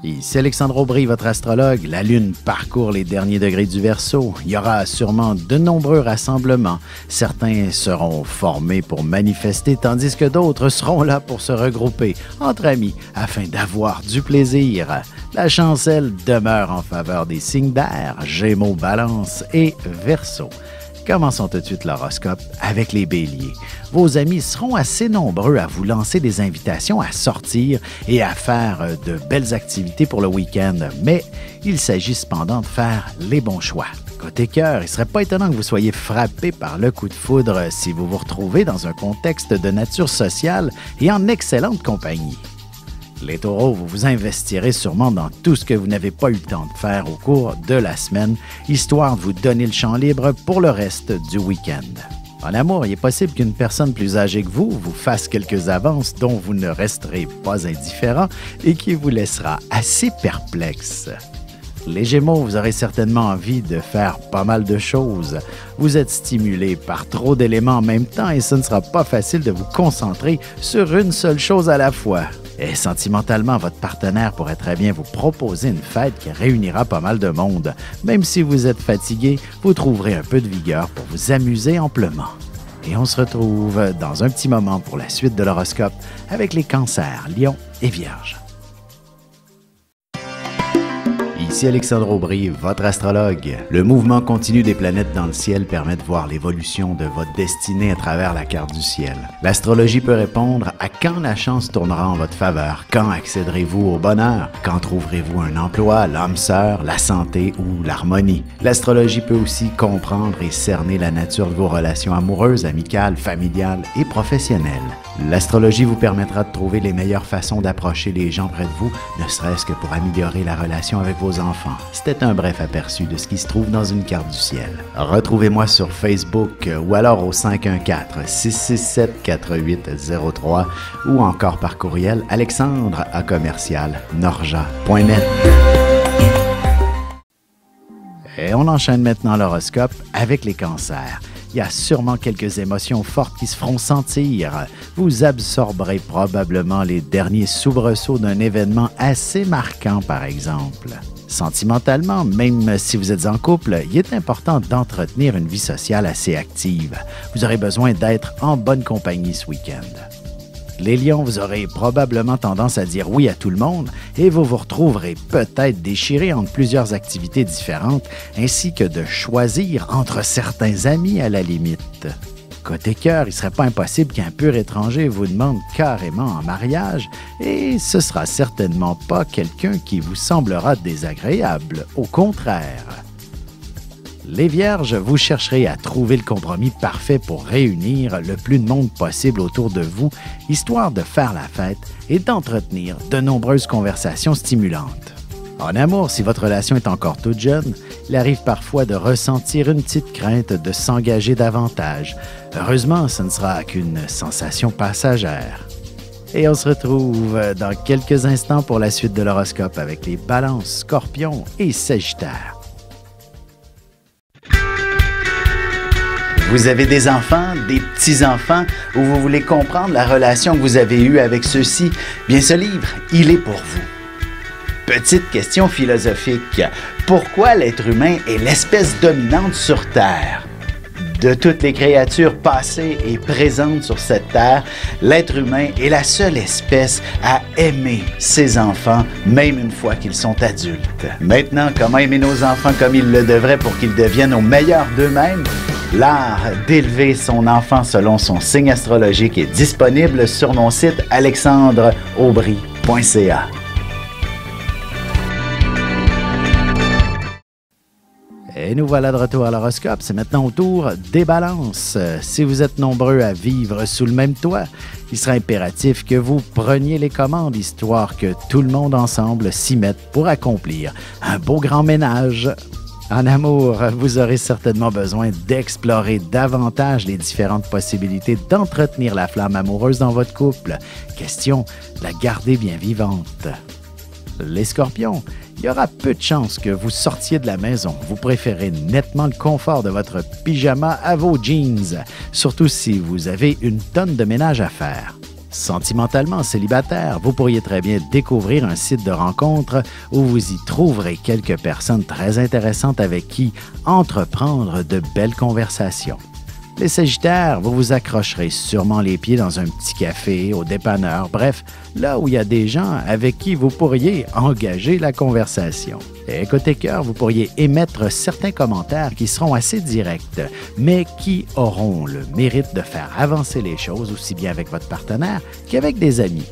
Ici Alexandre Aubry, votre astrologue. La Lune parcourt les derniers degrés du Verseau. Il y aura sûrement de nombreux rassemblements. Certains seront formés pour manifester, tandis que d'autres seront là pour se regrouper entre amis afin d'avoir du plaisir. La chance, elle, demeure en faveur des signes d'air, Gémeaux, Balance et Verseau. Commençons tout de suite l'horoscope avec les Béliers. Vos amis seront assez nombreux à vous lancer des invitations à sortir et à faire de belles activités pour le week-end, mais il s'agit cependant de faire les bons choix. Côté cœur, il ne serait pas étonnant que vous soyez frappé par le coup de foudre si vous vous retrouvez dans un contexte de nature sociale et en excellente compagnie. Les taureaux, vous vous investirez sûrement dans tout ce que vous n'avez pas eu le temps de faire au cours de la semaine, histoire de vous donner le champ libre pour le reste du week-end. En amour, il est possible qu'une personne plus âgée que vous vous fasse quelques avances dont vous ne resterez pas indifférent et qui vous laissera assez perplexe. Les Gémeaux, vous aurez certainement envie de faire pas mal de choses. Vous êtes stimulé par trop d'éléments en même temps et ce ne sera pas facile de vous concentrer sur une seule chose à la fois. Et sentimentalement, votre partenaire pourrait très bien vous proposer une fête qui réunira pas mal de monde. Même si vous êtes fatigué, vous trouverez un peu de vigueur pour vous amuser amplement. Et on se retrouve dans un petit moment pour la suite de l'horoscope avec les Cancers, Lions et Vierges. Ici Alexandre Aubry, votre astrologue. Le mouvement continu des planètes dans le ciel permet de voir l'évolution de votre destinée à travers la carte du ciel. L'astrologie peut répondre à quand la chance tournera en votre faveur, quand accéderez-vous au bonheur, quand trouverez-vous un emploi, l'âme sœur, la santé ou l'harmonie. L'astrologie peut aussi comprendre et cerner la nature de vos relations amoureuses, amicales, familiales et professionnelles. L'astrologie vous permettra de trouver les meilleures façons d'approcher les gens près de vous, ne serait-ce que pour améliorer la relation avec vos enfants. C'était un bref aperçu de ce qui se trouve dans une carte du ciel. Retrouvez-moi sur Facebook ou alors au 514-667-4803 ou encore par courriel alexandre@norja.net. Et on enchaîne maintenant l'horoscope avec les Cancers. Il y a sûrement quelques émotions fortes qui se feront sentir. Vous absorberez probablement les derniers soubresauts d'un événement assez marquant, par exemple. Sentimentalement, même si vous êtes en couple, il est important d'entretenir une vie sociale assez active. Vous aurez besoin d'être en bonne compagnie ce week-end. Les Lions, vous aurez probablement tendance à dire oui à tout le monde et vous vous retrouverez peut-être déchiré entre plusieurs activités différentes ainsi que de choisir entre certains amis à la limite. Côté cœur, il ne serait pas impossible qu'un pur étranger vous demande carrément en mariage et ce sera certainement pas quelqu'un qui vous semblera désagréable, au contraire. Les Vierges, vous chercherez à trouver le compromis parfait pour réunir le plus de monde possible autour de vous, histoire de faire la fête et d'entretenir de nombreuses conversations stimulantes. En amour, si votre relation est encore toute jeune, il arrive parfois de ressentir une petite crainte de s'engager davantage. Heureusement, ce ne sera qu'une sensation passagère. Et on se retrouve dans quelques instants pour la suite de l'horoscope avec les Balances, Scorpions et Sagittaires. Vous avez des enfants, des petits-enfants, ou vous voulez comprendre la relation que vous avez eue avec ceux-ci? Bien, ce livre, il est pour vous. Petite question philosophique. Pourquoi l'être humain est l'espèce dominante sur Terre? De toutes les créatures passées et présentes sur cette terre, l'être humain est la seule espèce à aimer ses enfants, même une fois qu'ils sont adultes. Maintenant, comment aimer nos enfants comme ils le devraient pour qu'ils deviennent au meilleur d'eux-mêmes? L'art d'élever son enfant selon son signe astrologique est disponible sur mon site alexandreaubry.ca. Et nous voilà de retour à l'horoscope. C'est maintenant au tour des Balances. Si vous êtes nombreux à vivre sous le même toit, il sera impératif que vous preniez les commandes, histoire que tout le monde ensemble s'y mette pour accomplir un beau grand ménage. En amour, vous aurez certainement besoin d'explorer davantage les différentes possibilités d'entretenir la flamme amoureuse dans votre couple. Question de la garder bien vivante. Les Scorpions, il y aura peu de chances que vous sortiez de la maison. Vous préférez nettement le confort de votre pyjama à vos jeans, surtout si vous avez une tonne de ménage à faire. Sentimentalement célibataire, vous pourriez très bien découvrir un site de rencontre où vous y trouverez quelques personnes très intéressantes avec qui entreprendre de belles conversations. Les Sagittaires, vous vous accrocherez sûrement les pieds dans un petit café, au dépanneur, bref, là où il y a des gens avec qui vous pourriez engager la conversation. Et côté cœur, vous pourriez émettre certains commentaires qui seront assez directs, mais qui auront le mérite de faire avancer les choses aussi bien avec votre partenaire qu'avec des amis.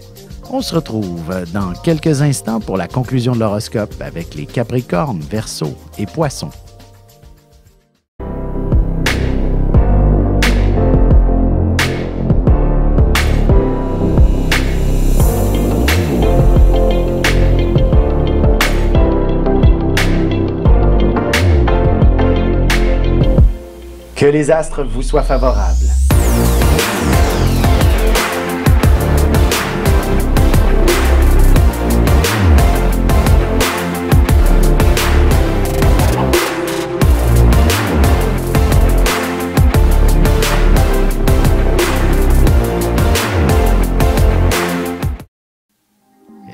On se retrouve dans quelques instants pour la conclusion de l'horoscope avec les Capricornes, Verseaux et Poissons. Que les astres vous soient favorables.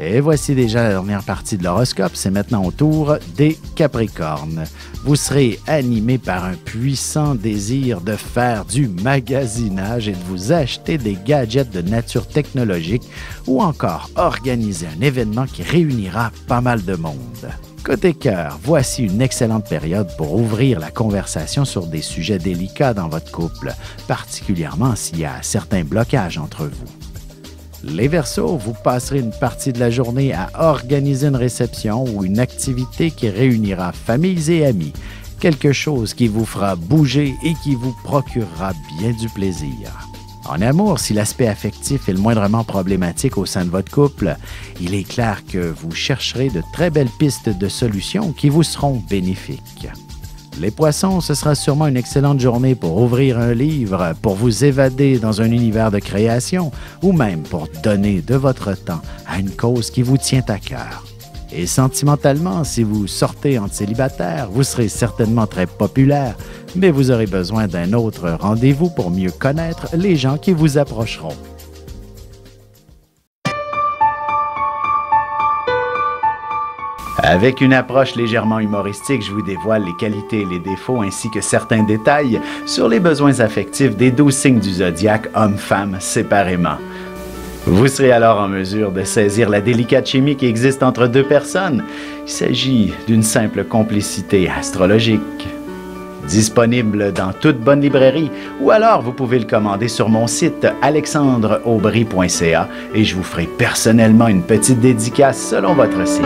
Et voici déjà la dernière partie de l'horoscope. C'est maintenant au tour des Capricornes. Vous serez animé par un puissant désir de faire du magasinage et de vous acheter des gadgets de nature technologique ou encore organiser un événement qui réunira pas mal de monde. Côté cœur, voici une excellente période pour ouvrir la conversation sur des sujets délicats dans votre couple, particulièrement s'il y a certains blocages entre vous. Les Verseaux, vous passerez une partie de la journée à organiser une réception ou une activité qui réunira familles et amis, quelque chose qui vous fera bouger et qui vous procurera bien du plaisir. En amour, si l'aspect affectif est le moindrement problématique au sein de votre couple, il est clair que vous chercherez de très belles pistes de solutions qui vous seront bénéfiques. Les Poissons, ce sera sûrement une excellente journée pour ouvrir un livre, pour vous évader dans un univers de création ou même pour donner de votre temps à une cause qui vous tient à cœur. Et sentimentalement, si vous sortez en célibataire, vous serez certainement très populaire, mais vous aurez besoin d'un autre rendez-vous pour mieux connaître les gens qui vous approcheront. Avec une approche légèrement humoristique, je vous dévoile les qualités et les défauts ainsi que certains détails sur les besoins affectifs des 12 signes du zodiaque, hommes-femmes séparément. Vous serez alors en mesure de saisir la délicate chimie qui existe entre deux personnes. Il s'agit d'une simple complicité astrologique. Disponible dans toute bonne librairie ou alors vous pouvez le commander sur mon site alexandreaubry.ca et je vous ferai personnellement une petite dédicace selon votre signe.